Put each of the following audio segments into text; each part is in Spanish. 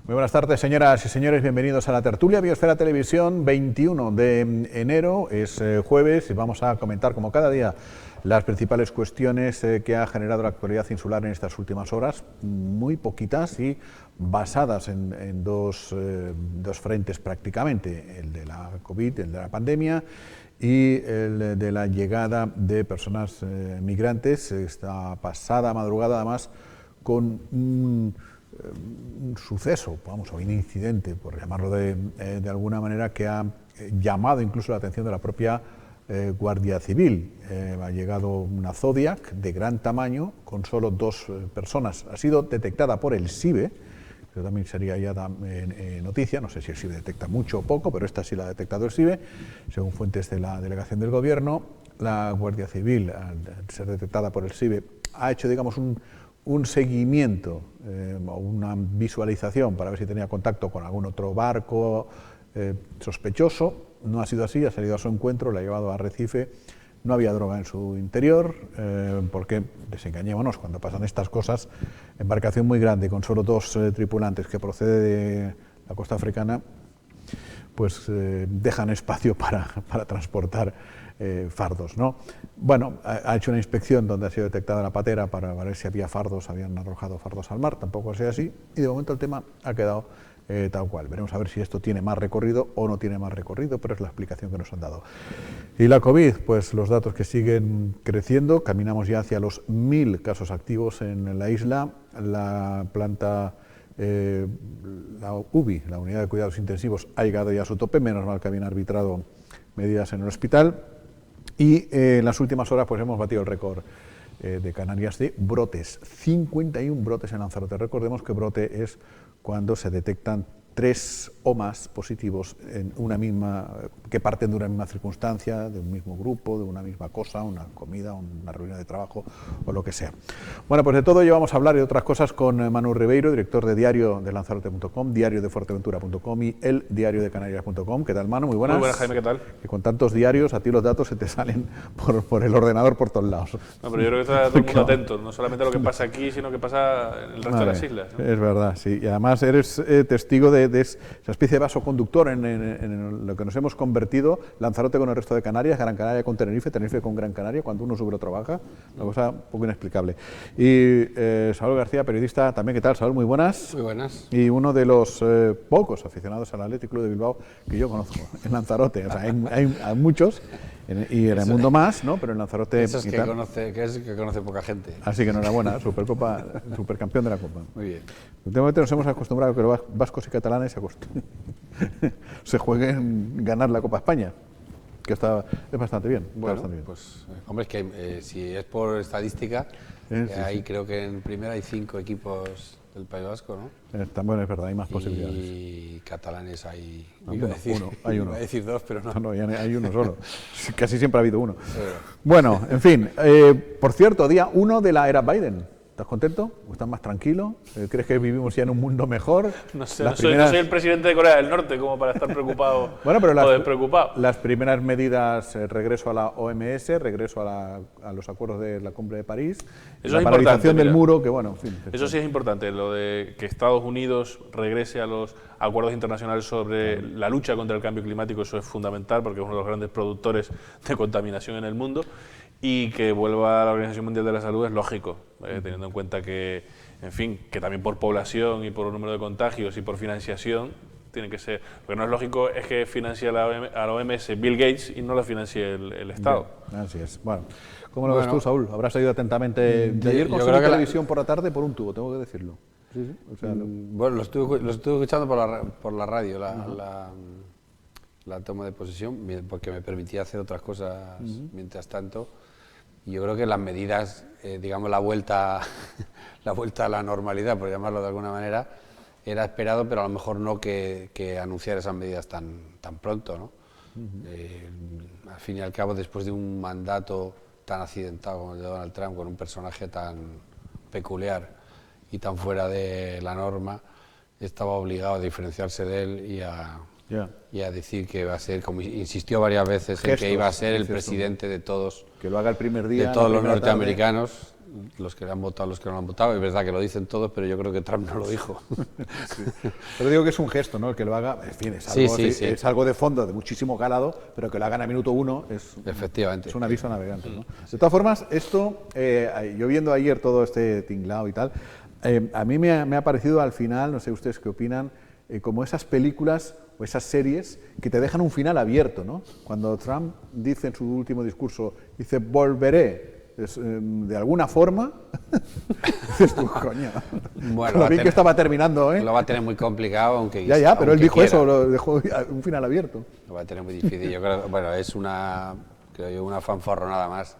Muy buenas tardes, señoras y señores, bienvenidos a la tertulia Biosfera Televisión, 21 de enero, es jueves y vamos a comentar como cada día las principales cuestiones que ha generado la actualidad insular en estas últimas horas, muy poquitas y basadas en dos frentes prácticamente, el de la COVID, el de la pandemia y el de la llegada de personas migrantes, esta pasada madrugada además con un suceso, vamos, o un incidente, por llamarlo de alguna manera, que ha llamado incluso la atención de la propia Guardia Civil. Ha llegado una Zodiac de gran tamaño, con solo dos personas. Ha sido detectada por el SIBE, que también sería ya noticia, no sé si el SIBE detecta mucho o poco, pero esta sí la ha detectado el SIBE, según fuentes de la delegación del Gobierno. La Guardia Civil, al ser detectada por el SIBE, ha hecho, digamos, un seguimiento o una visualización para ver si tenía contacto con algún otro barco sospechoso. No ha sido así, ha salido a su encuentro, la ha llevado a Arrecife. No había droga en su interior, porque, desengañémonos, cuando pasan estas cosas, embarcación muy grande, con solo dos tripulantes que procede de la costa africana, pues dejan espacio para transportar fardos, ¿no? Bueno, ha hecho una inspección donde ha sido detectada la patera para ver si había fardos, habían arrojado fardos al mar, tampoco ha sido así, y de momento el tema ha quedado tal cual. Veremos a ver si esto tiene más recorrido o no tiene más recorrido, pero es la explicación que nos han dado. Y la COVID, pues los datos que siguen creciendo, caminamos ya hacia los 1000 casos activos en la isla. La planta, la UBI, la Unidad de Cuidados Intensivos, ha llegado ya a su tope, menos mal que habían arbitrado medidas en el hospital. Y en las últimas horas pues hemos batido el récord de Canarias de brotes, 51 brotes en Lanzarote. Recordemos que brote es cuando se detectan 3 o más positivos en una misma, que parten de una misma circunstancia, de un mismo grupo, de una misma cosa, una comida, una reunión de trabajo o lo que sea. Bueno, pues de todo ello vamos a hablar y de otras cosas con Manu Ribeiro, director de diario de Lanzarote.com, diario de Fuerteventura.com y el diario de Canarias.com. ¿Qué tal, Manu? Muy buenas. Muy buenas, Jaime, ¿qué tal? Que con tantos diarios a ti los datos se te salen por el ordenador por todos lados. No, pero yo creo que está todo el mundo atento, no solamente a lo que pasa aquí, sino que pasa en el resto de las islas, ¿no? Es verdad, sí. Y además eres testigo de esa especie de vaso conductor en lo que nos hemos convertido, Lanzarote con el resto de Canarias, Gran Canaria con Tenerife, Tenerife con Gran Canaria, cuando uno sube otro baja, una cosa un poco inexplicable. Y Saúl García, periodista también, ¿qué tal, Saúl? Muy buenas. Muy buenas. Y uno de los pocos aficionados al Athletic Club de Bilbao que yo conozco en Lanzarote. O sea, hay muchos, y en el mundo más, ¿no? Pero en Lanzarote... Eso es que conoce poca gente. Así que enhorabuena, Supercopa, supercampeón de la Copa. Muy bien. Últimamente nos hemos acostumbrado a que los vascos y catalanes se jueguen ganar la Copa España, que es bastante bien. Bueno, bastante bien. pues hombre, es que si es por estadística, ahí creo que en primera hay 5 equipos del País Vasco, ¿no? Bueno, es verdad, hay más posibilidades. Y catalanes hay... Hay uno. Iba a decir 2, pero no. No, ya hay uno solo. Casi siempre ha habido uno. Bueno, en fin. Por cierto, día 1 de la era Biden. ¿Estás contento? ¿O estás más tranquilo? ¿Crees que vivimos ya en un mundo mejor? No sé, no soy el presidente de Corea del Norte como para estar preocupado bueno, pero o despreocupado. Las primeras medidas, regreso a la OMS, regreso a los acuerdos de la Cumbre de París, eso la es paralización del mira, muro, que bueno, en fin. Eso sí es importante, lo de que Estados Unidos regrese a los acuerdos internacionales sobre la lucha contra el cambio climático, eso es fundamental porque es uno de los grandes productores de contaminación en el mundo. Y que vuelva a la Organización Mundial de la Salud es lógico, teniendo en cuenta que, en fin, que también por población y por número de contagios y por financiación tiene que ser. Lo que no es lógico es que financie a la OMS Bill Gates y no la financie el Estado. Bien, así es. Bueno, ¿cómo lo ves tú, Saúl? Habrás seguido atentamente. De ayer con la televisión por la tarde por un tubo, tengo que decirlo. Sí, sí. O sea, bueno, lo estuve escuchando por la radio, la toma de posesión, porque me permitía hacer otras cosas mientras tanto. Y yo creo que las medidas, digamos la vuelta a la normalidad, por llamarlo de alguna manera, era esperado, pero a lo mejor no que anunciar esas medidas tan pronto, ¿no? Al fin y al cabo, después de un mandato tan accidentado como el de Donald Trump, con un personaje tan peculiar y tan fuera de la norma, estaba obligado a diferenciarse de él y a y a decir que va a ser, como insistió varias veces, en que iba a ser el presidente de todos, que lo haga el primer día, de todos los norteamericanos. Los que le han votado, los que no lo han votado, es verdad que lo dicen todos, pero yo creo que Trump no lo dijo. Sí. Pero digo que es un gesto, ¿no? El que lo haga, en fin, es algo, es algo de fondo, de muchísimo calado, pero que lo hagan a minuto 1 efectivamente, es un aviso a navegantes, ¿no? De todas formas, esto, yo viendo ayer todo este tinglao y tal, a mí me ha parecido al final, no sé ustedes qué opinan, como esas películas o esas series que te dejan un final abierto, ¿no? Cuando Trump dice en su último discurso, dice, volveré. De alguna forma, dices tú, coño, bueno, lo vi que estaba terminando, ¿eh? Lo va a tener muy complicado, aunque ya, pero él dijo eso, lo dejó un final abierto. Lo va a tener muy difícil. Yo creo, bueno, es una fanfarronada más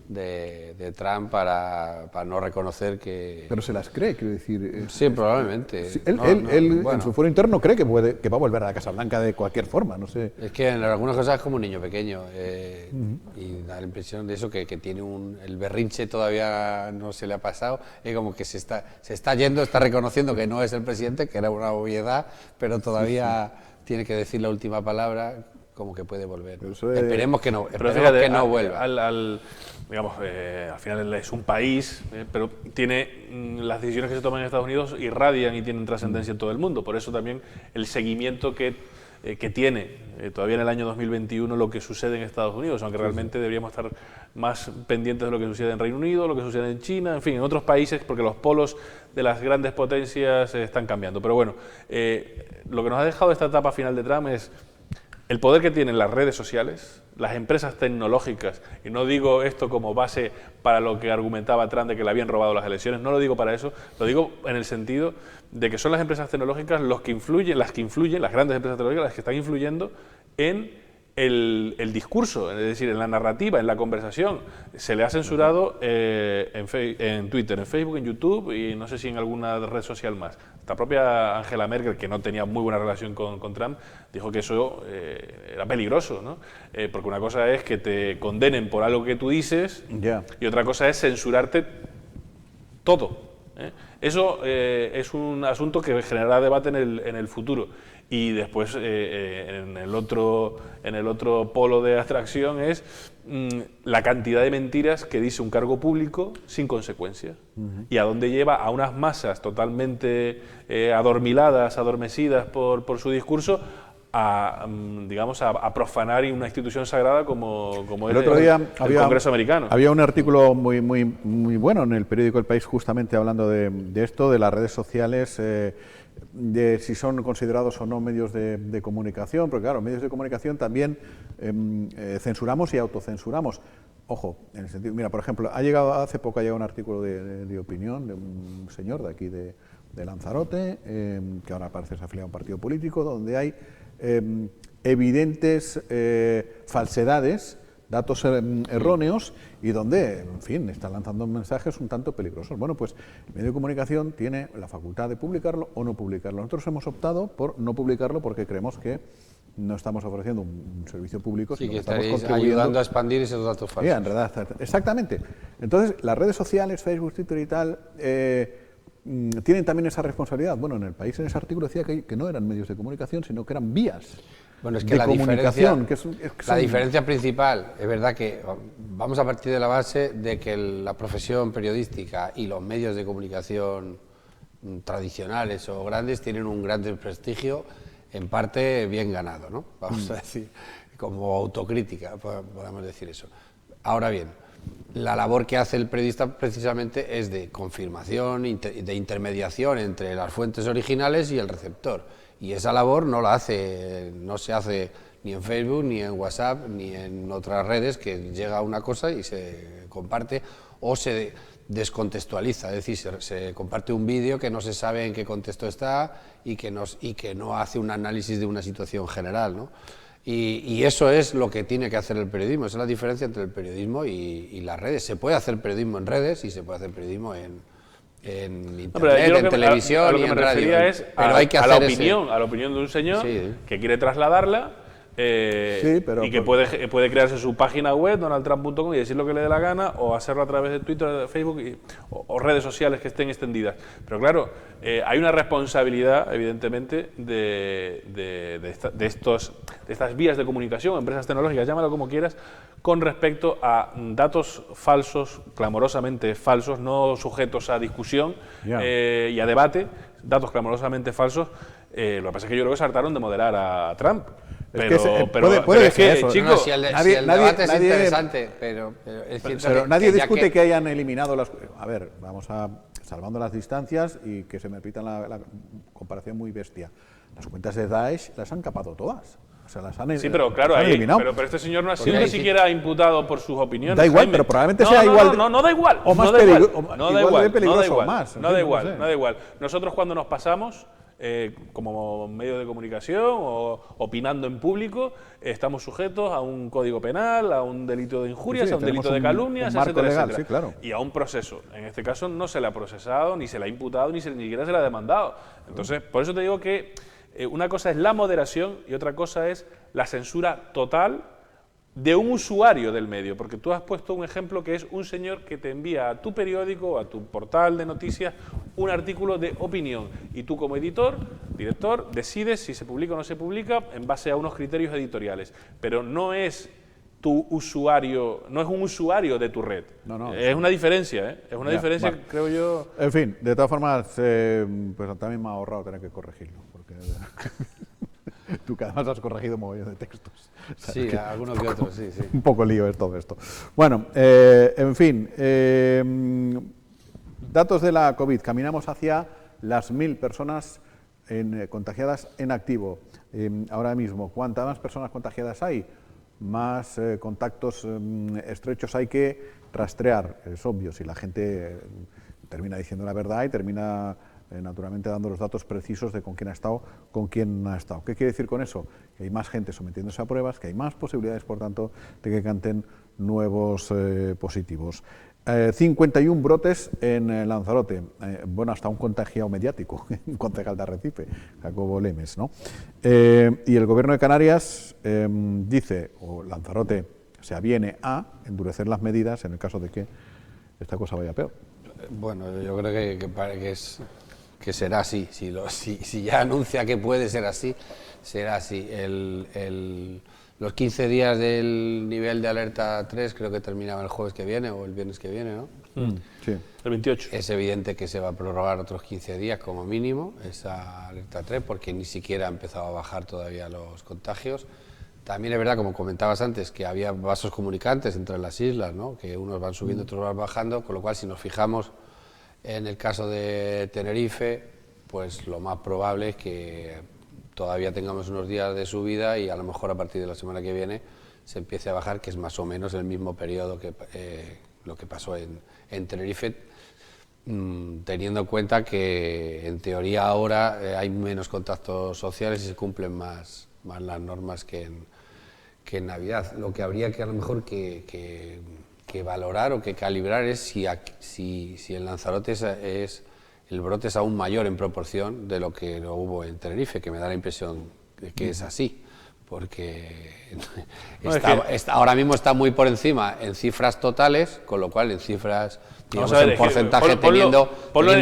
de Trump para no reconocer que... Pero se las cree, quiero decir... Sí, probabmente. Sí, él bueno, en su fuero interno cree que va a volver a la Casa Blanca de cualquier forma, no sé. Es que en algunas cosas es como un niño pequeño y da la impresión de eso, que tiene el berrinche todavía no se le ha pasado, es como que se está yendo, está reconociendo que no es el presidente, que era una obviedad, pero todavía tiene que decir la última palabra, como que puede volver. Esperemos que no, que no vuelva. Digamos, al final es un país, pero tiene las decisiones que se toman en Estados Unidos irradian y tienen trascendencia en todo el mundo. Por eso también el seguimiento que tiene todavía en el año 2021 lo que sucede en Estados Unidos, aunque realmente deberíamos estar más pendientes de lo que sucede en Reino Unido, lo que sucede en China, en fin, en otros países, porque los polos de las grandes potencias están cambiando. Pero bueno, lo que nos ha dejado esta etapa final de Trump es el poder que tienen las redes sociales, las empresas tecnológicas, y no digo esto como base para lo que argumentaba Trump de que le habían robado las elecciones, no lo digo para eso, lo digo en el sentido de que son las empresas tecnológicas las grandes empresas tecnológicas las que están influyendo en el discurso, es decir, en la narrativa, en la conversación. Se le ha censurado en Twitter, en Facebook, en YouTube y no sé si en alguna red social más. La propia Angela Merkel, que no tenía muy buena relación con Trump, dijo que eso era peligroso, ¿no? Porque una cosa es que te condenen por algo que tú dices y otra cosa es censurarte todo. Eso es un asunto que generará debate en el futuro. Y después en el otro polo de abstracción es la cantidad de mentiras que dice un cargo público sin consecuencias y a dónde lleva a unas masas totalmente adormecidas por su discurso a profanar una institución sagrada como el otro día el Congreso americano. Había un artículo muy bueno en el periódico El País justamente hablando de esto, de las redes sociales, de si son considerados o no medios de comunicación, porque claro, medios de comunicación también censuramos y autocensuramos. Ojo, en el sentido, mira, por ejemplo, hace poco ha llegado un artículo de opinión de un señor de aquí de Lanzarote, que ahora parece ser afiliado a un partido político, donde hay evidentes falsedades, datos erróneos y donde, en fin, están lanzando mensajes un tanto peligrosos. Bueno, pues el medio de comunicación tiene la facultad de publicarlo o no publicarlo. Nosotros hemos optado por no publicarlo porque creemos que no estamos ofreciendo un servicio público, sino que estamos ayudando a expandir esos datos falsos. En realidad, exactamente. Entonces, las redes sociales, Facebook, Twitter y tal, tienen también esa responsabilidad. Bueno, en El País, en ese artículo decía que no eran medios de comunicación, sino que eran vías. Bueno, es que la diferencia principal, es verdad que vamos a partir de la base de que la profesión periodística y los medios de comunicación tradicionales o grandes tienen un gran prestigio, en parte bien ganado, ¿no? Vamos a decir, como autocrítica, podemos decir eso. Ahora bien, la labor que hace el periodista precisamente es de confirmación, de intermediación entre las fuentes originales y el receptor. Y esa labor no se hace ni en Facebook, ni en WhatsApp, ni en otras redes, que llega una cosa y se comparte o se descontextualiza, es decir, se comparte un vídeo que no se sabe en qué contexto está y que no hace un análisis de una situación general, ¿no? Y eso es lo que tiene que hacer el periodismo, esa es la diferencia entre el periodismo y las redes. Se puede hacer periodismo en redes y se puede hacer periodismo en internet, en televisión y en radio. Es pero hay que hacer a la opinión de un señor que quiere trasladarla pero y que puede crearse su página web, donaldtrump.com, y decir lo que le dé la gana, o hacerlo a través de Twitter, de Facebook o redes sociales que estén extendidas. Pero claro, hay una responsabilidad, evidentemente, de estas vías de comunicación, empresas tecnológicas, llámalo como quieras, con respecto a datos falsos, clamorosamente falsos, no sujetos a discusión y a debate, datos clamorosamente falsos. Lo que pasa es que yo creo que se hartaron de moderar a Trump. Puede ser eso. Chicos, si el debate es interesante, pero es cierto pero nadie discute que hayan eliminado las... A ver, vamos a... Salvando las distancias y que se me repita la comparación muy bestia. Las cuentas de Daesh las han capado todas. O sea, las han, sí, pero claro, pero este señor no ha sido ni siquiera imputado por sus opiniones. Da igual, Jaime. pero probablemente sea igual. No da igual. O más peligroso o más. No da igual. Nosotros cuando nos pasamos, como medio de comunicación o opinando en público, estamos sujetos a un código penal, a un delito de injurias, a un delito de calumnias, etcétera, legal, etcétera. Sí, claro. Y a un proceso. En este caso no se le ha procesado, ni se le ha imputado, ni siquiera se le ha demandado. Entonces, por eso te digo que una cosa es la moderación y otra cosa es la censura total de un usuario del medio, porque tú has puesto un ejemplo que es un señor que te envía a tu periódico, a tu portal de noticias, un artículo de opinión y tú como editor, director, decides si se publica o no se publica en base a unos criterios editoriales, pero no es tu usuario, no es un usuario de tu red. No, es una diferencia, es una diferencia, vale. Creo yo. En fin, de todas formas, pues también me ha ahorrado tener que corregirlo, porque tú que además has corregido un montón de textos. Sí, algunos que otros, sí. Un poco lío es todo esto. Bueno, en fin, datos de la COVID. Caminamos hacia las 1000 personas contagiadas en activo. Ahora mismo, ¿cuántas más personas contagiadas hay? Más contactos estrechos hay que rastrear, es obvio, si la gente termina diciendo la verdad y termina naturalmente dando los datos precisos de con quién ha estado, con quién no ha estado. ¿Qué quiere decir con eso? Que hay más gente sometiéndose a pruebas, que hay más posibilidades, por tanto, de que canten nuevos positivos. 51 brotes en Lanzarote, bueno, hasta un contagiado mediático, un concejal de Arrecife, Jacobo Lemes, ¿no? Y el Gobierno de Canarias dice, o Lanzarote se aviene a endurecer las medidas en el caso de que esta cosa vaya peor. Bueno, yo creo que será así, si ya anuncia que puede ser así, será así. Los 15 días del nivel de alerta 3 creo que terminaba el jueves que viene o el viernes que viene, ¿no? Sí, el 28. Es evidente que se va a prorrogar otros 15 días como mínimo esa alerta 3 porque ni siquiera ha empezado a bajar todavía los contagios. También es verdad, como comentabas antes, que había vasos comunicantes entre las islas, ¿no? Que unos van subiendo, otros van bajando, con lo cual si nos fijamos en el caso de Tenerife, pues lo más probable es que todavía tengamos unos días de subida y a lo mejor a partir de la semana que viene se empiece a bajar, que es más o menos el mismo periodo que lo que pasó en Tenerife, teniendo en cuenta que en teoría ahora hay menos contactos sociales y se cumplen más las normas que en Navidad. Lo que habría que a lo mejor que valorar o que calibrar es si en Lanzarote el brote es aún mayor en proporción de lo que lo hubo en Tenerife, que me da la impresión de que es así, porque ahora mismo está muy por encima en cifras totales, con lo cual en cifras, digamos, en porcentaje, teniendo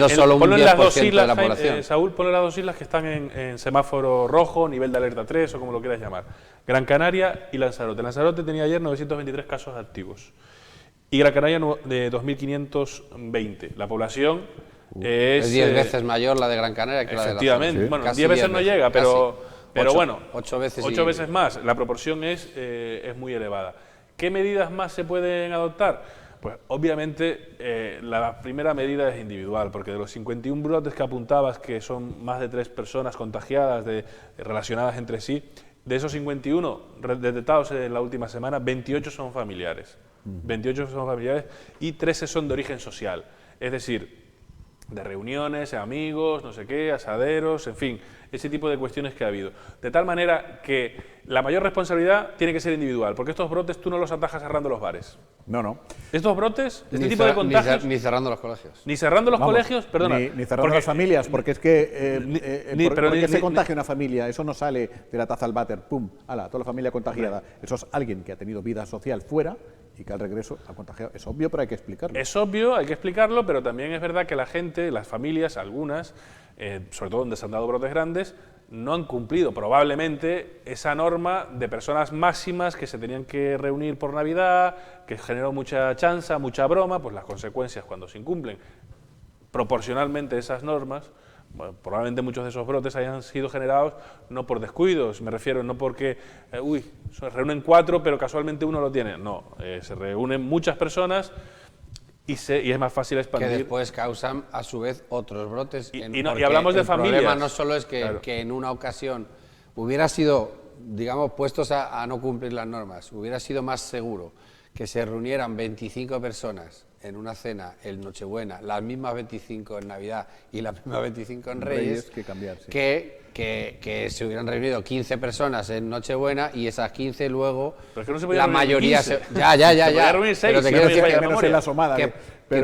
solo un 10% de la población. Saúl, ponle las dos islas que están en semáforo rojo, nivel de alerta 3 o como lo quieras llamar. Gran Canaria y Lanzarote. Lanzarote tenía ayer 923 casos activos y Gran Canaria de 2.520. La población es 10 veces mayor la de Gran Canaria que la de Lanzarote. Efectivamente, bueno, 10 veces no llega, pero bueno, 8 veces más. La proporción es muy elevada. ¿Qué medidas más se pueden adoptar? Pues obviamente la primera medida es individual, porque de los 51 brotes que apuntabas, que son más de 3 personas contagiadas, relacionadas entre sí, de esos 51 detectados en la última semana, 28 son familiares. 28 son familiares y 13 son de origen social. Es decir, de reuniones, amigos, no sé qué, asaderos, en fin, ese tipo de cuestiones que ha habido. De tal manera que la mayor responsabilidad tiene que ser individual, porque estos brotes tú no los atajas cerrando los bares. No. Estos brotes, este tipo de contagios... Ni cerrando los colegios. Ni cerrando los colegios, perdona. Ni cerrando las familias, porque es que... porque se contagia una familia, eso no sale de la taza al váter, pum, ala, toda la familia contagiada. Eso es alguien que ha tenido vida social fuera y que al regreso ha contagiado. Es obvio, pero hay que explicarlo. Es obvio, hay que explicarlo, pero también es verdad que la gente, las familias, algunas, sobre todo donde se han dado brotes grandes, no han cumplido probablemente esa norma de personas máximas que se tenían que reunir por Navidad, que generó mucha chanza, mucha broma, pues las consecuencias cuando se incumplen proporcionalmente esas normas, bueno, probablemente muchos de esos brotes hayan sido generados no por descuidos, me refiero, no porque, se reúnen 4 pero casualmente uno lo tiene, no, se reúnen muchas personas y es más fácil expandir. Que después causan a su vez otros brotes. Y hablamos de familias. El problema no solo es que, claro, que en una ocasión hubiera sido, digamos, puestos a no cumplir las normas, hubiera sido más seguro que se reunieran 25 personas en una cena en Nochebuena, las mismas 25 en Navidad y las mismas 25 en Reyes, que cambiar, sí. que se hubieran reunido 15 personas en Nochebuena y esas 15 luego, pero es que no se la mayoría 15. Ya. Se podía reunir 6, pero te quiero decir que menos en la asomada. Que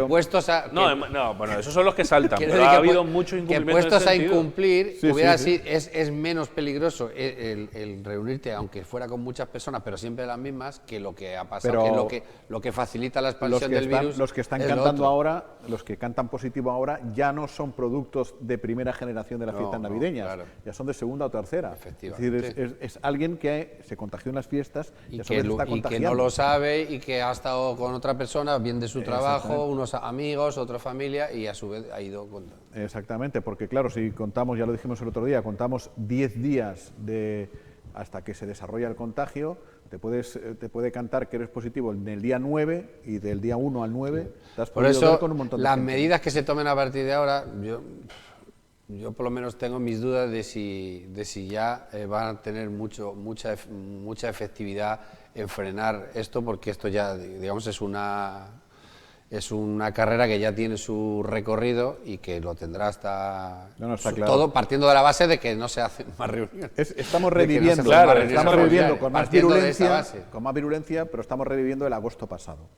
puestos a... No, bueno, esos son los que saltan, pero decir ha que habido mucho incumplimiento. Que puestos en ese a sentido. incumplir, Sí. Es menos peligroso el reunirte, aunque fuera con muchas personas, pero siempre las mismas, que lo que ha pasado, Pero que lo que facilita la expansión del virus. Los que están cantando ahora, los que cantan positivo ahora, ya no son productos de primera generación de las fiestas navideñas, claro. Ya son de segunda o tercera. Efectivamente. Es decir, es alguien que se contagió en las fiestas y a su vez está que contagiando. no lo sabe y que ha estado con otra persona, bien de su trabajo, unos amigos, otra familia, y a su vez ha ido con... Exactamente, porque claro, si contamos, ya lo dijimos el otro día, contamos 10 días hasta que se desarrolla el contagio, te puede cantar que eres positivo en el día 9 y del día 1 al 9 te has Por podido eso, ver con un montón de las gente. medidas que se tomen a partir de ahora, yo por lo menos tengo mis dudas de si ya van a tener mucha efectividad en frenar esto, porque esto ya, digamos, es una carrera que ya tiene su recorrido y que lo tendrá hasta... está claro. Todo partiendo de la base de que no se hacen más reuniones. Estamos reviviendo, estamos reviviendo con más virulencia, pero estamos reviviendo el agosto pasado,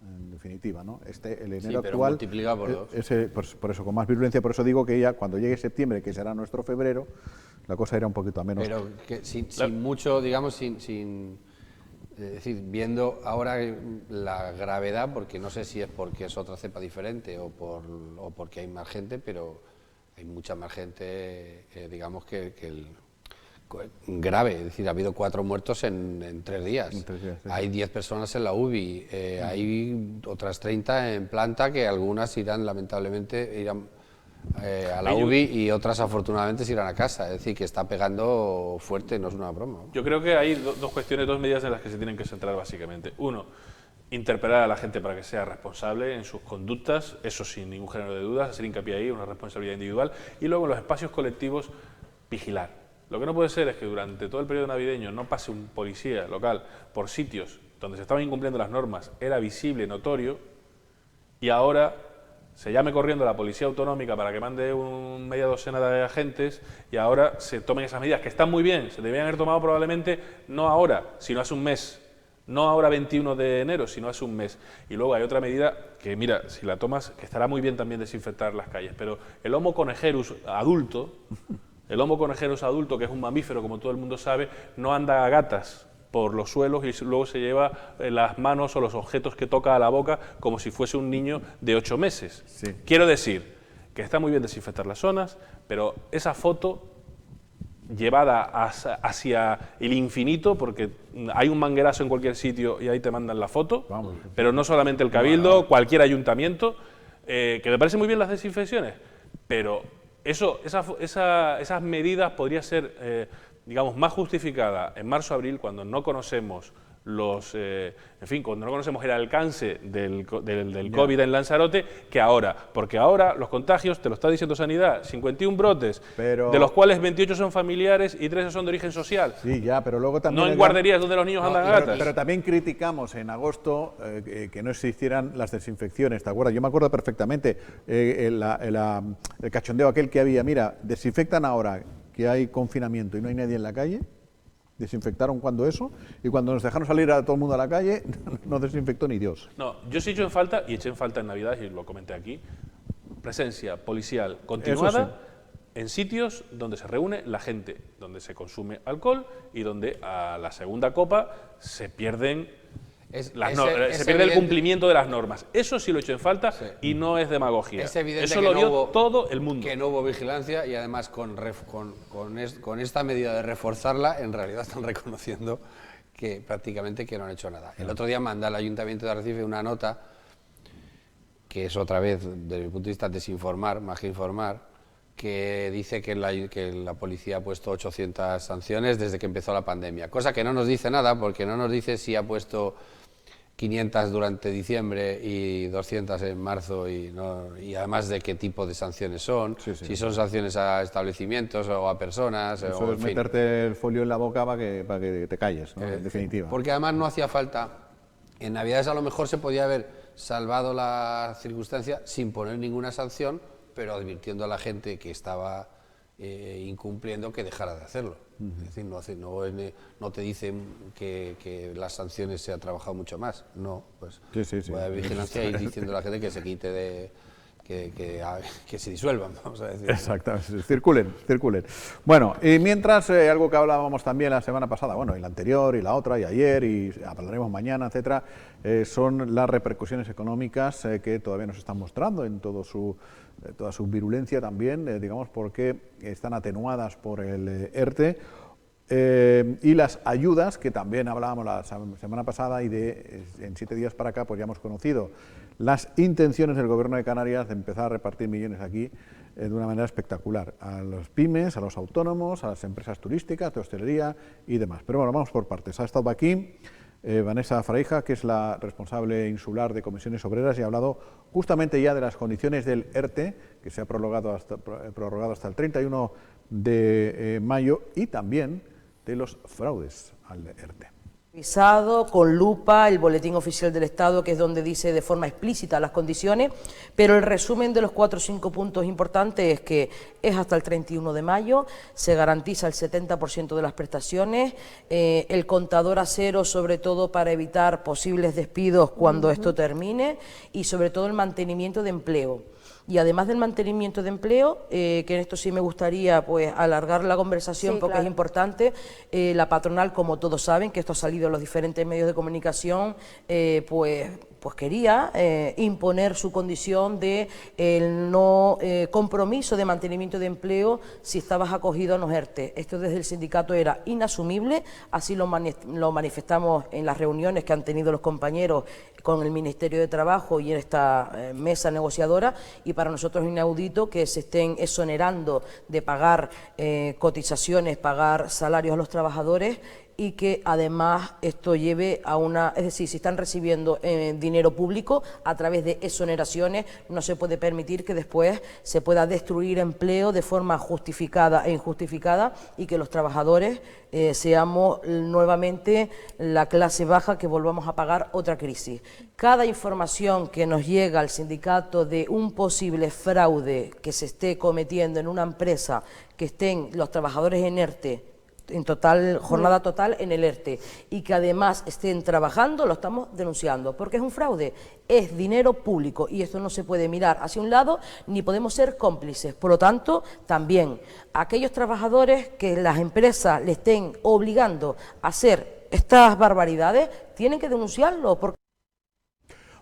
en definitiva, ¿no? El enero pero actual, multiplicado por 2. Por eso, con más virulencia, por eso digo que ya cuando llegue septiembre, que será nuestro febrero, la cosa irá un poquito a menos. Pero que sin mucho, digamos, es decir, viendo ahora la gravedad, porque no sé si es porque es otra cepa diferente o porque hay más gente, pero hay mucha más gente, digamos, grave. Es decir, ha habido 4 muertos en 3 días. Sí. Hay 10 personas en la UBI, hay otras 30 en planta, que algunas lamentablemente a la UBI y otras afortunadamente se irán a casa. Es decir, que está pegando fuerte, no es una broma. Yo creo que hay dos cuestiones, 2 medidas en las que se tienen que centrar básicamente. Uno, interpelar a la gente para que sea responsable en sus conductas, eso sin ningún género de dudas, hacer hincapié ahí, una responsabilidad individual. Y luego en los espacios colectivos, vigilar. Lo que no puede ser es que durante todo el periodo navideño no pase un policía local por sitios donde se estaban incumpliendo las normas, era visible, notorio, y ahora se llame corriendo a la policía autonómica para que mande media docena de agentes y ahora se tomen esas medidas que están muy bien, se debían haber tomado probablemente no ahora, sino hace un mes, no ahora 21 de enero, sino hace un mes. Y luego hay otra medida que, mira, si la tomas, que estará muy bien también desinfectar las calles, pero el Homo conejerus adulto, que es un mamífero, como todo el mundo sabe, no anda a gatas por los suelos y luego se lleva las manos o los objetos que toca a la boca como si fuese un niño de 8 meses. Sí. Quiero decir que está muy bien desinfectar las zonas, pero esa foto llevada hacia el infinito, porque hay un manguerazo en cualquier sitio y ahí te mandan la foto, pero no solamente el Cabildo, cualquier ayuntamiento, que me parece muy bien las desinfecciones, pero esas medidas podría ser... digamos, más justificada en marzo-abril, cuando no conocemos en fin, cuando no conocemos el alcance del COVID en Lanzarote, que ahora. Porque ahora los contagios, te lo está diciendo Sanidad, 51 brotes, de los cuales 28 son familiares y 13 son de origen social. Sí, ya, pero luego también... No en guarderías donde los niños andan a gatas. Pero también criticamos en agosto que no existieran las desinfecciones, ¿te acuerdas? Yo me acuerdo perfectamente el cachondeo aquel que había. Mira, desinfectan ahora que hay confinamiento y no hay nadie en la calle. Desinfectaron cuando eso, y cuando nos dejaron salir a todo el mundo a la calle, no desinfectó ni Dios. No, yo sí eché en falta, y eché en falta en Navidad, y lo comenté aquí, presencia policial continuada en sitios donde se reúne la gente, donde se consume alcohol y donde a la segunda copa se pierden se pierde el cumplimiento de las normas. Eso sí lo he hecho en falta y no es demagogia. Es evidente eso que lo no vio hubo, todo el mundo. Que no hubo vigilancia y además con esta medida de reforzarla, en realidad están reconociendo que prácticamente que no han hecho nada. El otro día manda al Ayuntamiento de Arrecife una nota que es otra vez, desde mi punto de vista, desinformar, más que informar, que dice que la policía ha puesto 800 sanciones desde que empezó la pandemia, cosa que no nos dice nada, porque no nos dice si ha puesto 500 durante diciembre y 200 en marzo y además de qué tipo de sanciones son, si son sanciones a establecimientos o a personas. Eso es meterte el folio en la boca para que te calles, ¿no? En definitiva. Porque además no hacía falta, en Navidades a lo mejor se podía haber salvado la circunstancia sin poner ninguna sanción, pero advirtiendo a la gente que estaba incumpliendo que dejara de hacerlo. Es decir, no te dicen que las sanciones se ha trabajado mucho más, no, pues voy a vigilancia y diciendo a la gente que se quite que se disuelvan, vamos a decir. Exactamente, circulen. Bueno, y mientras, algo que hablábamos también la semana pasada, bueno, y la anterior, y la otra, y ayer, y hablaremos mañana, etcétera, son las repercusiones económicas que todavía nos están mostrando en toda su virulencia también, digamos, porque están atenuadas por el ERTE, y las ayudas, que también hablábamos la semana pasada, y en 7 días para acá pues ya hemos conocido las intenciones del Gobierno de Canarias de empezar a repartir millones aquí de una manera espectacular, a los pymes, a los autónomos, a las empresas turísticas, de hostelería y demás. Pero bueno, vamos por partes. Ha estado aquí Vanessa Fraija, que es la responsable insular de Comisiones Obreras, y ha hablado justamente ya de las condiciones del ERTE, que se ha prorrogado hasta el 31 de mayo, y también de los fraudes al ERTE. Revisado con lupa el Boletín Oficial del Estado, que es donde dice de forma explícita las condiciones, pero el resumen de los 4 o 5 puntos importantes es que es hasta el 31 de mayo, se garantiza el 70% de las prestaciones, el contador a cero, sobre todo para evitar posibles despidos cuando esto termine, y sobre todo el mantenimiento de empleo. Y además del mantenimiento de empleo, que en esto sí me gustaría pues alargar la conversación, porque es importante, la patronal, como todos saben, que esto ha salido en los diferentes medios de comunicación, pues quería imponer su condición de el no compromiso de mantenimiento de empleo si estabas acogido a los ERTE. Esto desde el sindicato era inasumible, así lo manifestamos en las reuniones que han tenido los compañeros con el Ministerio de Trabajo y en esta mesa negociadora, y para nosotros es inaudito que se estén exonerando de pagar cotizaciones, pagar salarios a los trabajadores, y que además esto lleve a es decir, si están recibiendo dinero público a través de exoneraciones, no se puede permitir que después se pueda destruir empleo de forma justificada e injustificada, y que los trabajadores seamos nuevamente la clase baja que volvamos a pagar otra crisis. Cada información que nos llega al sindicato de un posible fraude que se esté cometiendo en una empresa, que estén los trabajadores en ERTE, en jornada total en el ERTE, y que además estén trabajando, lo estamos denunciando, porque es un fraude, es dinero público, y esto no se puede mirar hacia un lado, ni podemos ser cómplices. Por lo tanto, también aquellos trabajadores que las empresas le estén obligando a hacer estas barbaridades, tienen que denunciarlo.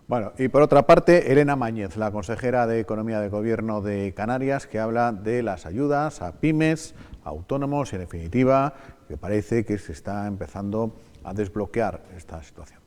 Bueno, y por otra parte, Elena Mañez, la consejera de Economía del Gobierno de Canarias, que habla de las ayudas a pymes, autónomos, y en definitiva, que parece que se está empezando a desbloquear esta situación.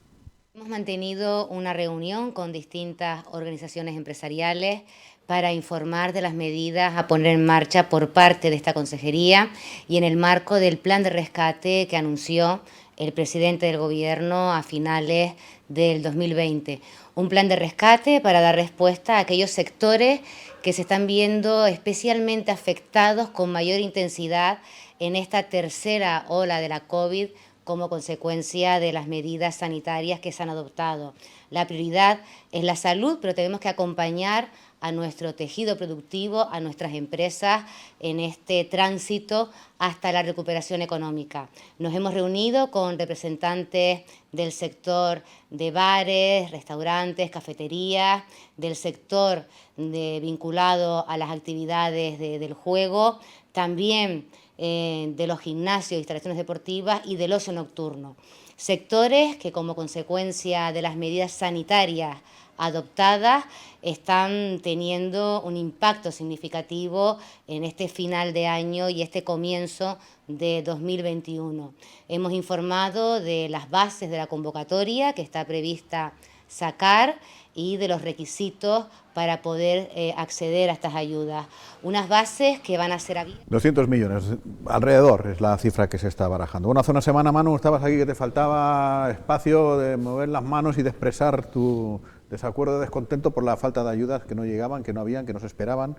Hemos mantenido una reunión con distintas organizaciones empresariales para informar de las medidas a poner en marcha por parte de esta consejería, y en el marco del plan de rescate que anunció el presidente del Gobierno a finales del 2020. Un plan de rescate para dar respuesta a aquellos sectores que se están viendo especialmente afectados con mayor intensidad en esta tercera ola de la COVID como consecuencia de las medidas sanitarias que se han adoptado. La prioridad es la salud, pero tenemos que acompañar a nuestro tejido productivo, a nuestras empresas en este tránsito hasta la recuperación económica. Nos hemos reunido con representantes del sector de bares, restaurantes, cafeterías, del sector vinculado a las actividades del juego, también de los gimnasios, instalaciones deportivas y del ocio nocturno. Sectores que como consecuencia de las medidas sanitarias adoptadas están teniendo un impacto significativo en este final de año y este comienzo de 2021. Hemos informado de las bases de la convocatoria que está prevista sacar y de los requisitos para poder acceder a estas ayudas. Unas bases que van a ser abiertas. 200 millones, alrededor es la cifra que se está barajando. Bueno, hace una semana, Manu, estabas aquí que te faltaba espacio de mover las manos y de expresar tu desacuerdo, descontento por la falta de ayudas que no llegaban, que no habían, que no se esperaban.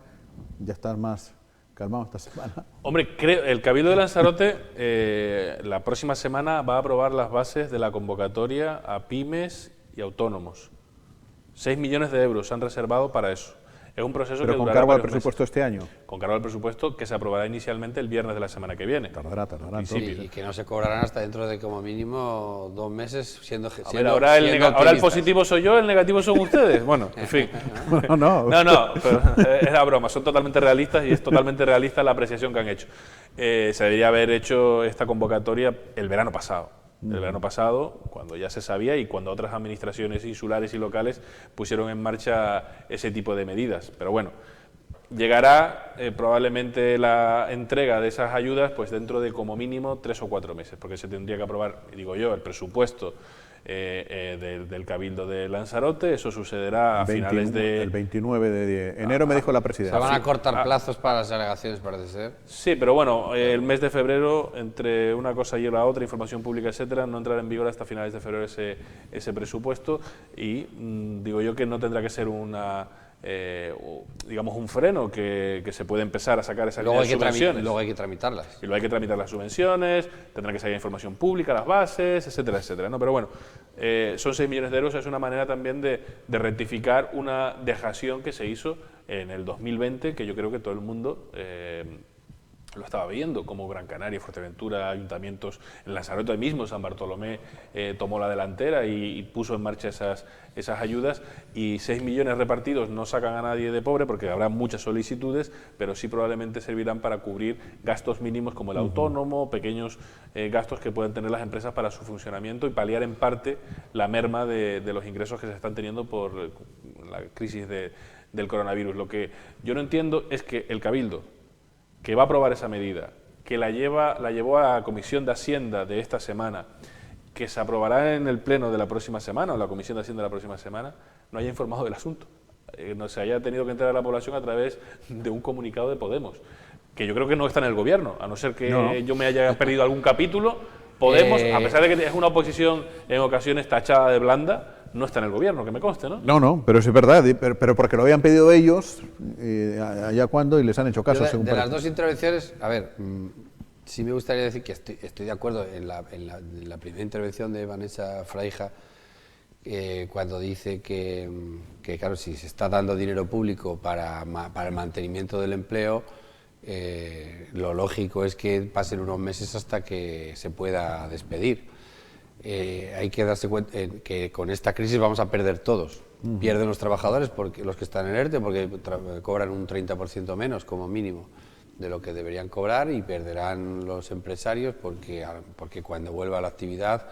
Ya estás más calmado esta semana. Hombre, el Cabildo de Lanzarote la próxima semana va a aprobar las bases de la convocatoria a pymes y autónomos. 6 millones de euros se han reservado para eso. Es un proceso ¿Pero que con durará cargo al varios presupuesto meses. este año? Con cargo al presupuesto que se aprobará inicialmente el viernes de la semana que viene. Tardará. Sí, y que no se cobrarán hasta dentro de como mínimo 2 meses siendo A ver, ahora el optimistas. positivo soy yo, el negativo son ustedes. Bueno, en fin. No. No, pero es la broma, son totalmente realistas y es totalmente realista la apreciación que han hecho. Se debería haber hecho esta convocatoria el verano pasado. El verano pasado, cuando ya se sabía y cuando otras administraciones insulares y locales pusieron en marcha ese tipo de medidas. Pero bueno, llegará probablemente la entrega de esas ayudas pues dentro de como mínimo 3 o 4 meses, porque se tendría que aprobar, digo yo, el presupuesto del Cabildo de Lanzarote. Eso sucederá a finales de... El 29 de enero me dijo la Se presidencia. van a cortar plazos para las alegaciones, parece ser. Sí, pero bueno, el mes de febrero, entre una cosa y la otra, información pública, etcétera, no entrará en vigor hasta finales de febrero ese presupuesto y digo yo que no tendrá que ser digamos un freno, que se puede empezar a sacar esas subvenciones. Luego hay que tramitarlas. Y luego hay que tramitar las subvenciones, tendrá que salir información pública, las bases, etcétera, etcétera, ¿no? Pero bueno, son 6 millones de euros, es una manera también de rectificar una dejación que se hizo en el 2020, que yo creo que todo el mundo lo estaba viendo, como Gran Canaria, Fuerteventura, ayuntamientos, en Lanzarote mismo, San Bartolomé tomó la delantera y puso en marcha esas ayudas, y 6 millones repartidos no sacan a nadie de pobre porque habrá muchas solicitudes, pero sí probablemente servirán para cubrir gastos mínimos como el autónomo, pequeños gastos que pueden tener las empresas para su funcionamiento y paliar en parte la merma de los ingresos que se están teniendo por la crisis del coronavirus. Lo que yo no entiendo es que el Cabildo, que va a aprobar esa medida, que la llevó a la Comisión de Hacienda de esta semana, que se aprobará en el Pleno de la próxima semana, o la Comisión de Hacienda de la próxima semana, no haya informado del asunto. No se haya tenido que enterar a la población a través de un comunicado de Podemos, que yo creo que no está en el Gobierno, a no ser que yo me haya perdido algún capítulo. Podemos, a pesar de que es una oposición en ocasiones tachada de blanda, no está en el Gobierno, que me conste, ¿no? No, pero es verdad, pero porque lo habían pedido ellos, allá cuando, y les han hecho caso. De las dos intervenciones, a ver, sí me gustaría decir que estoy de acuerdo en la primera intervención de Vanessa Fraija, cuando dice que, claro, si se está dando dinero público para el mantenimiento del empleo, lo lógico es que pasen unos meses hasta que se pueda despedir. Hay que darse cuenta que con esta crisis vamos a perder todos. Pierden los trabajadores, porque los que están en ERTE, porque cobran un 30% menos como mínimo de lo que deberían cobrar, y perderán los empresarios porque cuando vuelva a la actividad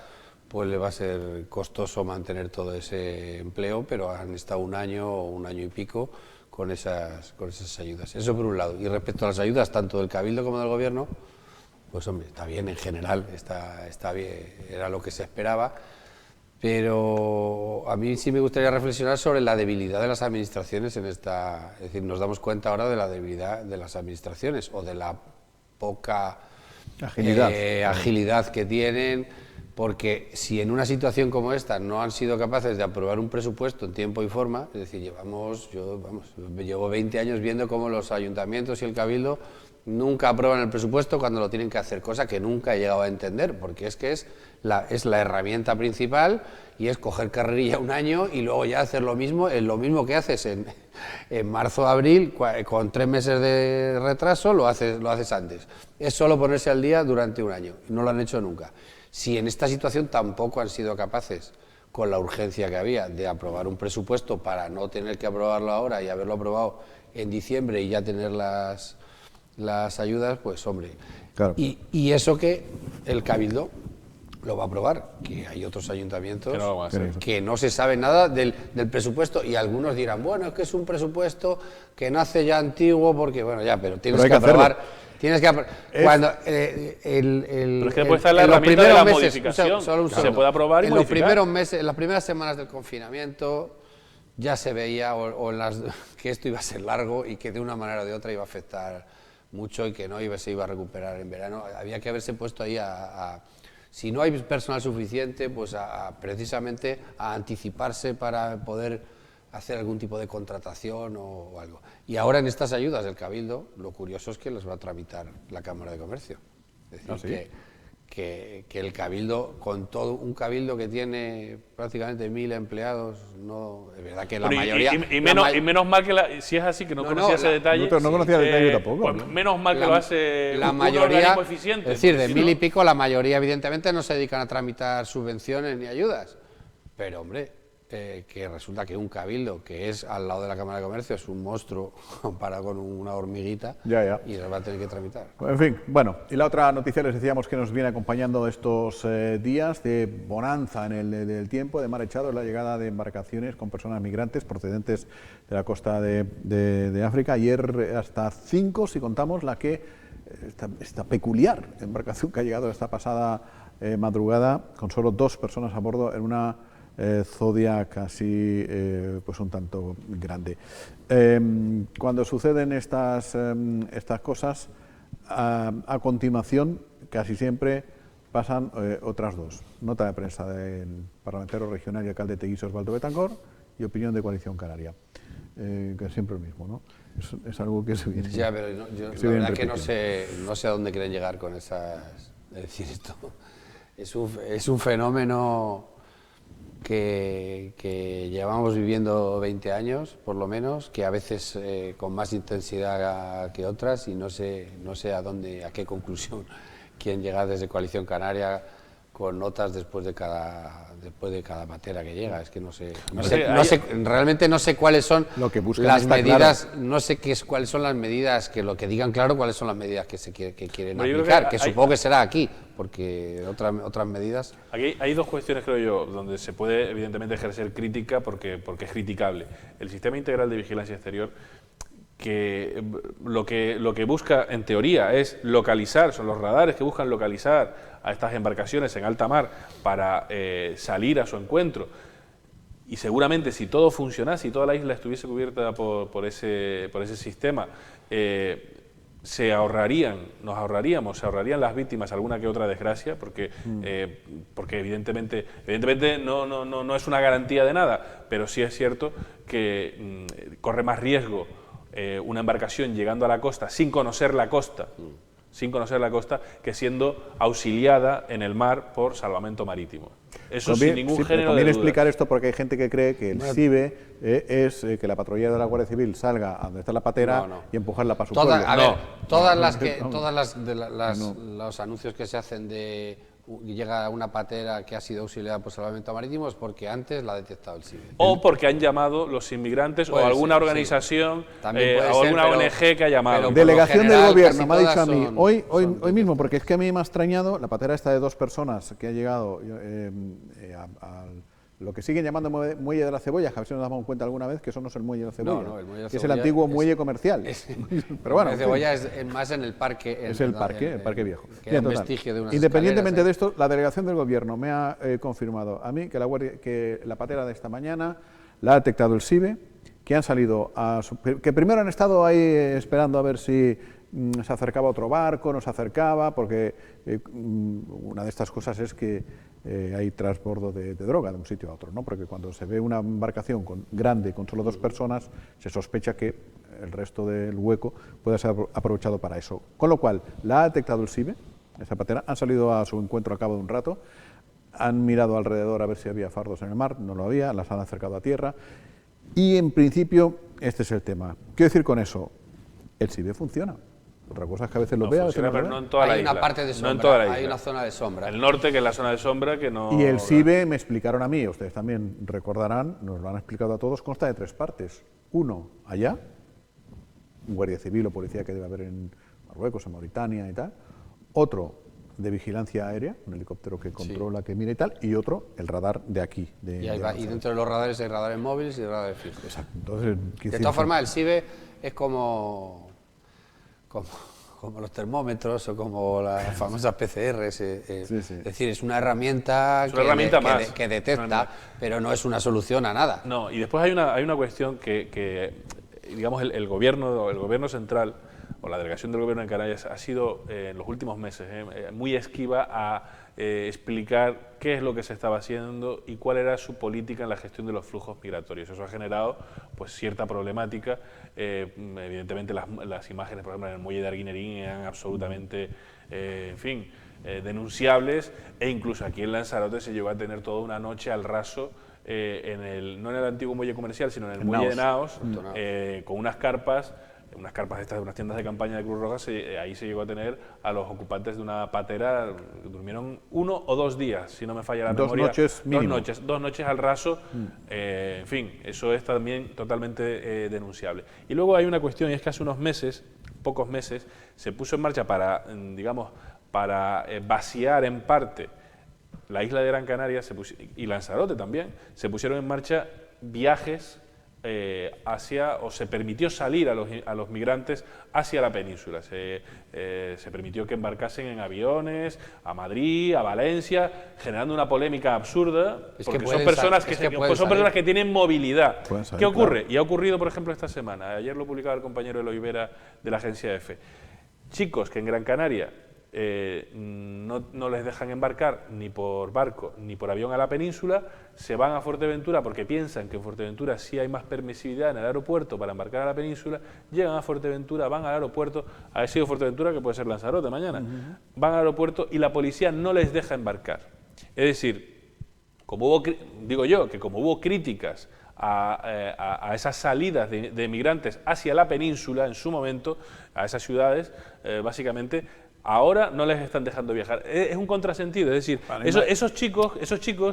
pues le va a ser costoso mantener todo ese empleo, pero han estado un año o un año y pico con esas ayudas. Eso por un lado. Y respecto a las ayudas tanto del Cabildo como del Gobierno, pues hombre, está bien en general, está bien, era lo que se esperaba, pero a mí sí me gustaría reflexionar sobre la debilidad de las administraciones en esta... Es decir, nos damos cuenta ahora de la debilidad de las administraciones o de la poca agilidad que tienen Porque si en una situación como esta no han sido capaces de aprobar un presupuesto en tiempo y forma, es decir, llevo 20 años viendo cómo los ayuntamientos y el Cabildo nunca aprueban el presupuesto cuando lo tienen que hacer, cosa que nunca he llegado a entender, porque es la herramienta principal y es coger carrerilla un año y luego ya hacer lo mismo que haces en marzo, abril, con 3 meses de retraso, lo haces antes. Es solo ponerse al día durante un año, no lo han hecho nunca. Si en esta situación tampoco han sido capaces, con la urgencia que había, de aprobar un presupuesto para no tener que aprobarlo ahora y haberlo aprobado en diciembre y ya tener las ayudas, pues hombre. Claro. Y eso que el Cabildo lo va a aprobar, que hay otros ayuntamientos que no se sabe nada del presupuesto, y algunos dirán, bueno, es que es un presupuesto que nace ya antiguo, porque bueno, ya, pero tienes que aprobar. Tienes que cuando pero es que puede estar la herramienta de la modificación, se puede aprobar y en modificar. Los primeros meses, en las primeras semanas del confinamiento ya se veía que esto iba a ser largo y que de una manera o de otra iba a afectar mucho y que no se iba a recuperar en verano. Había que haberse puesto ahí si no hay personal suficiente, pues precisamente a anticiparse para poder hacer algún tipo de contratación o algo. Y ahora en estas ayudas del Cabildo, lo curioso es que las va a tramitar la Cámara de Comercio. Es decir, que el Cabildo, con todo un Cabildo que tiene prácticamente 1000 empleados, no, es verdad que la mayoría... Y menos mal que, si es así, que no conocía ese detalle... No conocía el detalle tampoco. Pues menos mal que lo hace la un mayoría, organismo eficiente. Es decir, de 1000 y pico, la mayoría evidentemente no se dedican a tramitar subvenciones ni ayudas. Pero hombre, que resulta que un Cabildo, que es al lado de la Cámara de Comercio, es un monstruo comparado con una hormiguita, y los va a tener que tramitar. En fin, bueno, y la otra noticia les decíamos que nos viene acompañando estos días de bonanza en el tiempo, de mar echado, es la llegada de embarcaciones con personas migrantes procedentes de la costa de África. Ayer hasta 5, si contamos la que esta peculiar embarcación que ha llegado esta pasada madrugada, con solo 2 personas a bordo en una zodia casi pues un tanto grande. Cuando suceden estas cosas, a continuación casi siempre pasan otras 2. Nota de prensa del parlamentario regional y alcalde de Teguise, Osvaldo Betancor, y opinión de Coalición Canaria, que es siempre lo mismo, ¿no? Es algo que se viene. Ya, pero yo la verdad que no sé a dónde quieren llegar con esas. Es decir, esto es un fenómeno que llevamos viviendo 20 años, por lo menos, que a veces con más intensidad que otras, y no sé a qué conclusión quieren llegar desde Coalición Canaria con notas después de cada patera que llega. Es que realmente no sé cuáles son las medidas, claro. No sé cuáles son las medidas, que lo que digan claro cuáles son las medidas que quieren aplicar, que supongo que será aquí, porque otras medidas... Aquí hay 2 cuestiones, creo yo, donde se puede evidentemente ejercer crítica porque es criticable. El sistema integral de vigilancia exterior, que lo que busca en teoría es localizar, son los radares que buscan localizar a estas embarcaciones en alta mar para salir a su encuentro, y seguramente si todo funcionase, si toda la isla estuviese cubierta por ese sistema, se ahorrarían las víctimas alguna que otra desgracia, porque evidentemente no es una garantía de nada, pero sí es cierto que corre más riesgo una embarcación llegando a la costa sin conocer la costa, que siendo auxiliada en el mar por salvamento marítimo. Eso sin ningún género de duda. Conviene explicar esto porque hay gente que cree que el SIBE es que la patrulla de la Guardia Civil salga a donde está la patera y empujarla para su pueblo. Los anuncios que se hacen de llega una patera que ha sido auxiliada por salvamento marítimo es porque antes la ha detectado el SIBE. O porque han llamado los inmigrantes o alguna organización o alguna ONG que ha llamado. Delegación del gobierno me ha dicho a mí, hoy mismo, porque es que a mí me ha extrañado la patera esta de 2 personas que ha llegado a lo que siguen llamando Muelle de la Cebolla, que a ver si nos damos cuenta alguna vez que eso no es el Muelle de la Cebolla, el Muelle de la que es el antiguo muelle comercial. Pero bueno, el de Cebolla es más en el parque. Es el parque viejo. Que es un vestigio de unas Independientemente de esto, la delegación del gobierno me ha confirmado a mí que la patera de esta mañana la ha detectado el SIBE, que han salido que primero han estado ahí esperando a ver si se acercaba otro barco, no se acercaba, porque una de estas cosas es que hay transbordo de droga de un sitio a otro, ¿no? Porque cuando se ve una embarcación grande con solo 2 personas, se sospecha que el resto del hueco puede ser aprovechado para eso. Con lo cual, la ha detectado el SIBE, esa patera, han salido a su encuentro a cabo de un rato, han mirado alrededor a ver si había fardos en el mar, no lo había, las han acercado a tierra y en principio este es el tema. Quiero decir con eso, el SIBE funciona. Otra cosa es que a veces lo vea, funciona, pero no en toda la isla. Hay una parte de sombra, no en toda la isla. hay una zona de sombra. El norte, que es la zona de sombra, que no... Y el SIBE, me explicaron a mí, ustedes también recordarán, nos lo han explicado a todos, consta de 3 partes. Uno, allá, un guardia civil o policía que debe haber en Marruecos, en Mauritania y tal. Otro, de vigilancia aérea, un helicóptero que controla, que mira y tal. Y otro, el radar de aquí. Y dentro de los radares hay radares móviles y radares fijos. Exacto. Entonces, de todas formas, el SIBE es como los termómetros o como las famosas PCRs. Es decir, es una herramienta, que detecta, pero no es una solución a nada. No, y después hay una cuestión que digamos, el gobierno central o la delegación del gobierno en Canarias ha sido en los últimos meses muy esquiva a explicar qué es lo que se estaba haciendo y cuál era su política en la gestión de los flujos migratorios. Eso ha generado pues cierta problemática. Evidentemente las imágenes, por ejemplo, en el muelle de Arguineguín eran absolutamente, denunciables, e incluso aquí en Lanzarote se llegó a tener toda una noche al raso, no en el antiguo muelle comercial, sino en el muelle de Naos, con unas carpas estas de unas tiendas de campaña de Cruz Roja. Ahí se llegó a tener a los ocupantes de una patera, durmieron 1 o 2 días, si no me falla la memoria. 2 noches mínimo. 2 noches al raso. En fin, eso es también totalmente denunciable. Y luego hay una cuestión, y es que hace unos meses, pocos meses, se puso en marcha para vaciar en parte la isla de Gran Canaria y Lanzarote también, se pusieron en marcha viajes se permitió salir a los migrantes hacia la península. Se permitió que embarcasen en aviones a Madrid, a Valencia, generando una polémica absurda, porque son personas que tienen movilidad. ¿Qué ocurre? Claro. Y ha ocurrido, por ejemplo, esta semana. Ayer lo publicaba el compañero Eloy Vera de la agencia EFE. Chicos que en Gran Canaria no les dejan embarcar ni por barco ni por avión a la península, se van a Fuerteventura porque piensan que en Fuerteventura sí hay más permisividad en el aeropuerto para embarcar a la península, llegan a Fuerteventura, van al aeropuerto, ha sido Fuerteventura, que puede ser Lanzarote mañana, van al aeropuerto y la policía no les deja embarcar. Es decir, como hubo críticas a esas salidas de migrantes hacia la península en su momento, a esas ciudades, básicamente, ahora no les están dejando viajar. Es un contrasentido, es decir, esos chicos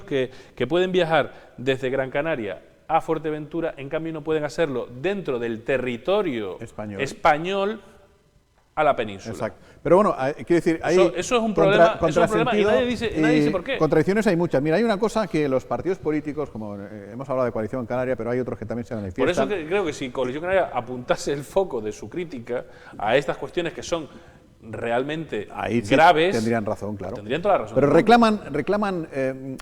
que pueden viajar desde Gran Canaria a Fuerteventura, en cambio no pueden hacerlo dentro del territorio español a la península. Exacto. Pero bueno, quiero decir, eso es un problema, y nadie dice por qué. Contradicciones hay muchas. Mira, hay una cosa que los partidos políticos, como hemos hablado de Coalición Canaria, pero hay otros que también se manifiestan. Por eso creo que si Coalición Canaria apuntase el foco de su crítica a estas cuestiones que son realmente ahí sí graves, tendrían razón, claro. Tendrían toda la razón. Pero reclaman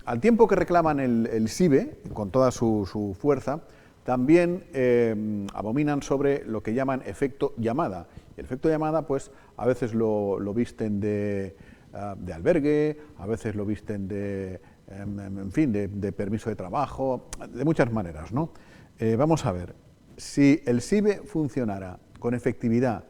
al tiempo que reclaman el SIBE, con toda su fuerza, también abominan sobre lo que llaman efecto llamada. El efecto llamada, pues, a veces lo visten de albergue, a veces lo visten de permiso de trabajo, de muchas maneras, ¿no? Vamos a ver, si el SIBE funcionara con efectividad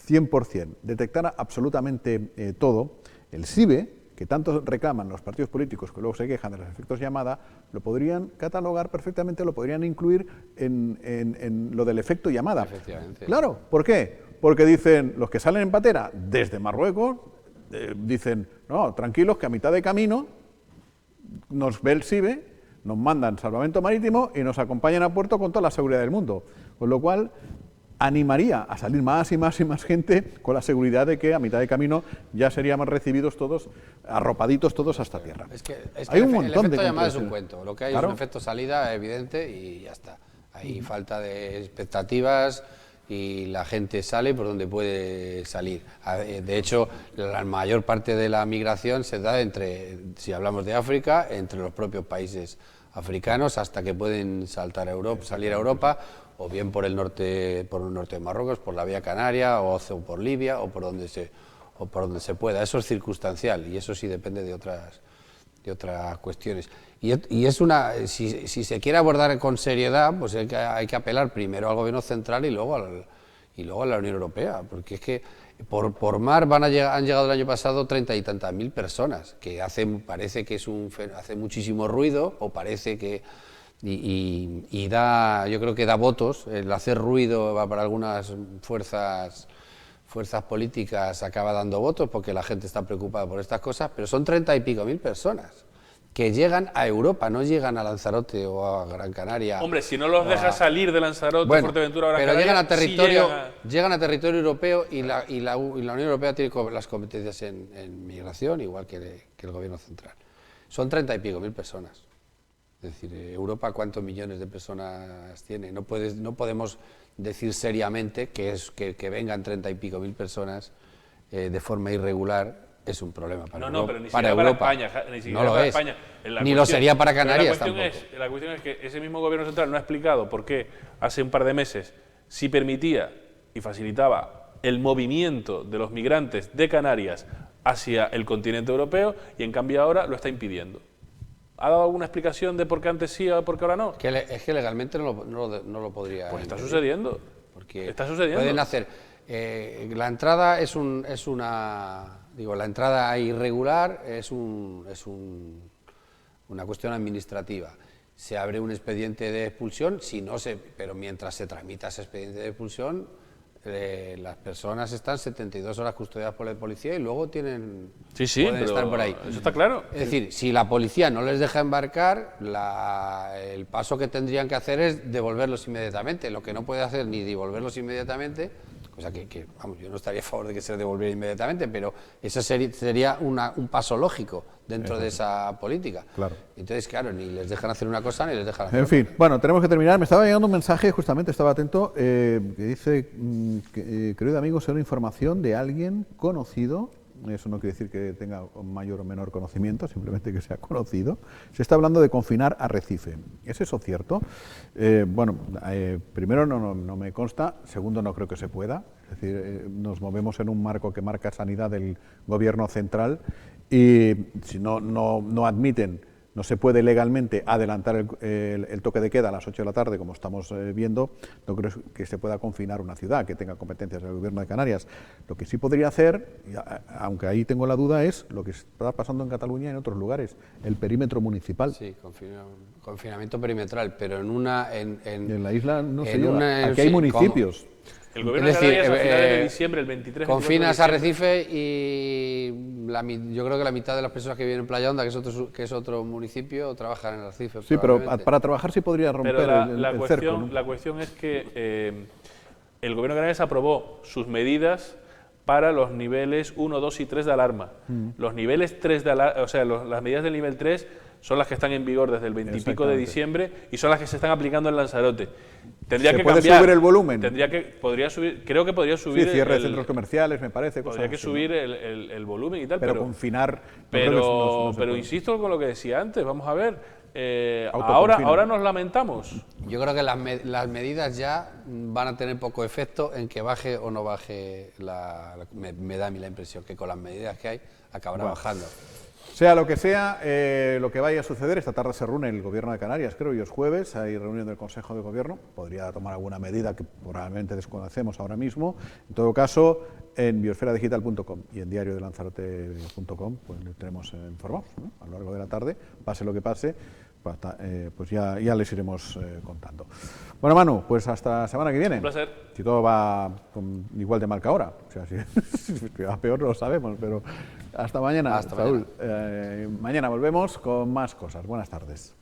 100%, detectara absolutamente todo, el SIBE, que tanto reclaman los partidos políticos que luego se quejan de los efectos llamada, lo podrían catalogar perfectamente, lo podrían incluir en lo del efecto llamada. Efectivamente. Claro, ¿por qué? Porque dicen, los que salen en patera desde Marruecos, dicen, no, tranquilos, que a mitad de camino nos ve el SIBE, nos mandan salvamento marítimo y nos acompañan a puerto con toda la seguridad del mundo. Con lo cual, animaría a salir más y más y más gente con la seguridad de que a mitad de camino ya seríamos recibidos todos, arropaditos todos hasta tierra. Es que hay un montón el efecto de llamada es un cuento, lo que hay, claro, es un efecto salida evidente y ya está. Hay falta de expectativas y la gente sale por donde puede salir. De hecho, la mayor parte de la migración se da si hablamos de África, entre los propios países africanos hasta que pueden salir a Europa o bien por el norte de Marruecos, por la vía canaria, o por Libia, o por donde se pueda. Eso es circunstancial y eso sí depende de otras cuestiones. Y es si se quiere abordar con seriedad, pues hay que apelar primero al gobierno central y luego a la Unión Europea, porque es que por mar han llegado el año pasado 30 y tantas mil personas, que parece que hace muchísimo ruido, o parece que yo creo que da votos. El hacer ruido para algunas fuerzas políticas acaba dando votos porque la gente está preocupada por estas cosas, pero son 30 y pico mil personas que llegan a Europa, no llegan a Lanzarote o a Gran Canaria. Hombre, si no los dejas salir de Lanzarote, Fuerteventura o Gran pero Canaria, llegan a territorio europeo y la Unión Europea tiene las competencias en migración, igual que el gobierno central. Son 30 y pico mil personas. Es decir, Europa, ¿cuántos millones de personas tiene? No podemos decir seriamente que vengan 30 y pico mil personas de forma irregular. Es un problema para Europa. Pero ni siquiera para España, ni siquiera no lo para es. España. Ni lo sería para Canarias tampoco. La cuestión es que ese mismo gobierno central no ha explicado por qué hace un par de meses sí permitía y facilitaba el movimiento de los migrantes de Canarias hacia el continente europeo y en cambio ahora lo está impidiendo. ¿Ha dado alguna explicación de por qué antes sí o por qué ahora no? Es que legalmente no lo podría. Pues está sucediendo. Porque está sucediendo. Pueden hacer. La entrada la entrada irregular es una cuestión administrativa. Se abre un expediente de expulsión, pero mientras se tramita ese expediente de expulsión, las personas están 72 horas custodiadas por la policía y luego pueden estar por ahí. Eso está claro. Es decir, si la policía no les deja embarcar, el paso que tendrían que hacer es devolverlos inmediatamente. Lo que no puede hacer ni devolverlos inmediatamente, cosa que vamos, yo no estaría a favor de que se devolviera inmediatamente, pero eso sería un paso lógico dentro de esa política. Claro. Entonces, claro, ni les dejan hacer una cosa ni les dejan hacer En otra. fin, bueno, tenemos que terminar. Me estaba llegando un mensaje, justamente estaba atento, que dice, querido amigo, sea una información de alguien conocido. Eso no quiere decir que tenga mayor o menor conocimiento, simplemente que sea conocido. Se está hablando de confinar Arrecife. ¿Es eso cierto? Primero no me consta, segundo no creo que se pueda. Es decir, nos movemos en un marco que marca sanidad del gobierno central y si no admiten, no se puede legalmente adelantar el toque de queda a las 8 de la tarde, como estamos viendo, no creo que se pueda confinar una ciudad que tenga competencias del Gobierno de Canarias. Lo que sí podría hacer, aunque ahí tengo la duda, es lo que está pasando en Cataluña y en otros lugares, el perímetro municipal. Sí, confinamiento perimetral, pero en la isla, no sé yo, aquí hay municipios. El gobierno de Canarias a finales de diciembre, el 23 confinas a Arrecife y yo creo que la mitad de las personas que viven en Playa Honda, que es otro municipio, trabajan en Arrecife. Sí, pero para trabajar sí podría romper el cerco, ¿no? La cuestión es que el gobierno de Canarias aprobó sus medidas para los niveles 1, 2 y 3 de alarma. Los niveles 3 de alarma, o sea, las medidas del nivel 3 son las que están en vigor desde el 20 y pico de diciembre y son las que se están aplicando en Lanzarote. Tendría que puede cambiar, subir el volumen. Creo que podría subir. Sí, cierre de centros comerciales, me parece. Podría que subir el volumen y tal. Pero confinar. Pero insisto con lo que decía antes, vamos a ver. Ahora nos lamentamos. Yo creo que las medidas ya van a tener poco efecto en que baje o no baje. Me da a mí la impresión que con las medidas que hay acabará bajando. Sea lo que sea, lo que vaya a suceder, esta tarde se reúne el Gobierno de Canarias, creo, y es jueves, hay reunión del Consejo de Gobierno, podría tomar alguna medida que probablemente desconocemos ahora mismo. En todo caso, en biosferadigital.com y en diariodelanzarote.com pues les tenemos informados, ¿no? A lo largo de la tarde, pase lo que pase, pues ya les iremos contando. Bueno, Manu, pues hasta la semana que viene. Un placer. Si todo va igual de mal que ahora, o sea, si va peor no lo sabemos, pero hasta mañana, Saúl. Mañana volvemos con más cosas. Buenas tardes.